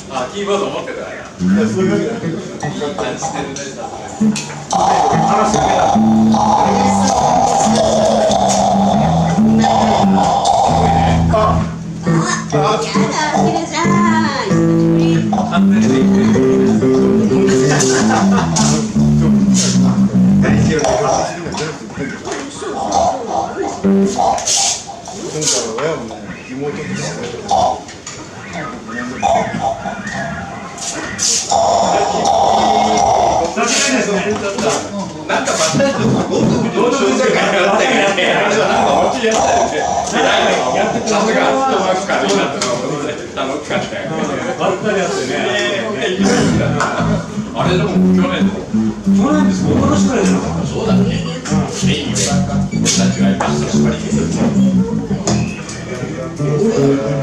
あ、キーボード持ってたんや。いや、そういうわけだけど。知ってるね、なんかまたどうぞやってやったよね。やってたのが楽しかったよね。あれでも去年です。驚しくないじゃなかった。そうだね。いいよ。僕たちがいました。